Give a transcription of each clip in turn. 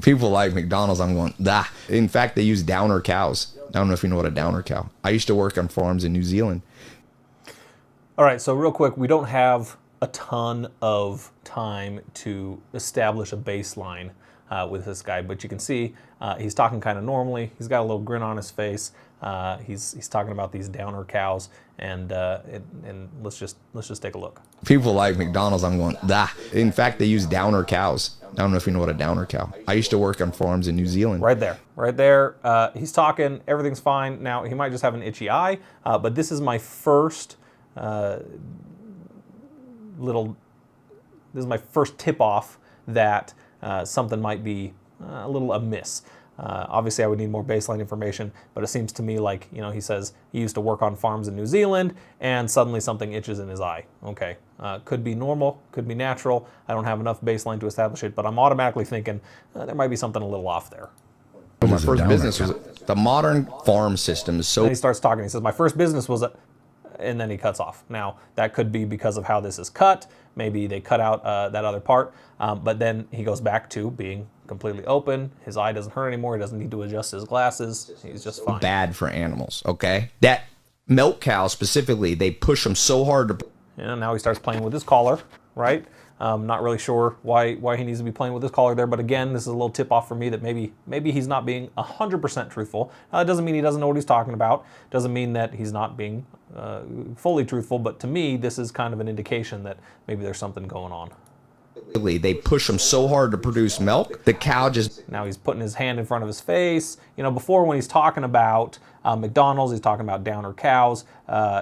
People like McDonald's, I'm going, ah. In fact, they use downer cows. I don't know if you know what a downer cow. I used to work on farms in New Zealand. All right, so real quick, we don't have a ton of time to establish a baseline with this guy, but you can see he's talking kind of normally. He's got a little grin on his face. He's talking about these downer cows, and let's just take a look. People like McDonald's, I'm going, ah. In fact, they use downer cows. I don't know if you know what a downer cow. I used to work on farms in New Zealand. Right there. He's talking. Everything's fine. Now he might just have an itchy eye, but this is my first tip off that something might be a little amiss. Obviously, I would need more baseline information, but it seems to me like, he says he used to work on farms in New Zealand, and suddenly something itches in his eye. Okay, could be normal, could be natural. I don't have enough baseline to establish it, but I'm automatically thinking there might be something a little off there. My first business was the modern farm system is so. And he starts talking. He says, "My first business was," and then he cuts off. Now that could be because of how this is cut. Maybe they cut out that other part, but then he goes back to being completely open. His eye doesn't hurt anymore. He doesn't need to adjust his glasses. He's just fine. Bad for animals, okay? That milk cow specifically, they push them so hard to. Now he starts playing with his collar, right? Not really sure why he needs to be playing with his collar there, but again, this is a little tip off for me that maybe he's not being 100% truthful. It doesn't mean he doesn't know what he's talking about. Doesn't mean that he's not being fully truthful, but to me, this is kind of an indication that maybe there's something going on. They push them so hard to produce milk, the cow just. Now he's putting his hand in front of his face. Before when he's talking about McDonald's, he's talking about downer cows.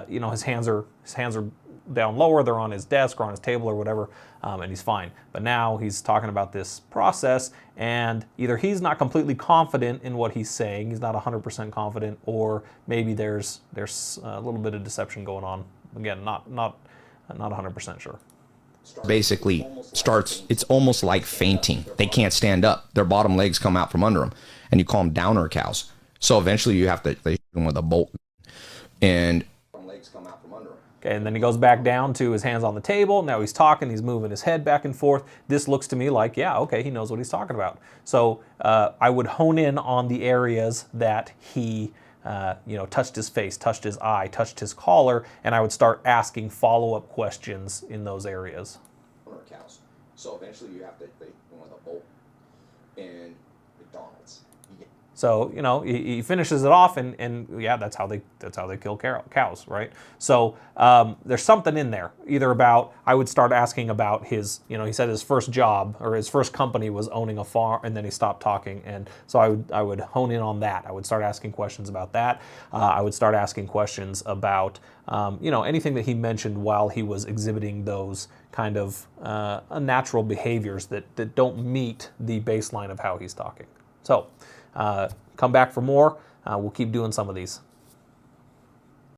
His hands are down lower. They're on his desk or on his table or whatever, and he's fine. But now he's talking about this process, and either he's not completely confident in what he's saying, he's not 100% confident, or maybe there's a little bit of deception going on. Again, not 100% sure. Basically starts, it's almost like fainting. They can't stand up. Their bottom legs come out from under them, and you call them downer cows. So eventually you have to shoot them with a bolt, and legs come out from under them. Okay, and then he goes back down to his hands on the table. Now he's talking, he's moving his head back and forth. This looks to me like, yeah, okay, he knows what he's talking about. So I would hone in on the areas that he touched his face, touched his eye, touched his collar, and I would start asking follow-up questions in those areas. Cows. So eventually you have to go with a bolt in McDonald's. So he finishes it off, and yeah, that's how they kill cows, right? So there's something in there. Either about, I would start asking about his, he said his first job or his first company was owning a farm, and then he stopped talking, and so I would hone in on that. I would start asking questions about that. I would start asking questions about anything that he mentioned while he was exhibiting those kind of unnatural behaviors that don't meet the baseline of how he's talking. So. Come back for more. We'll keep doing some of these.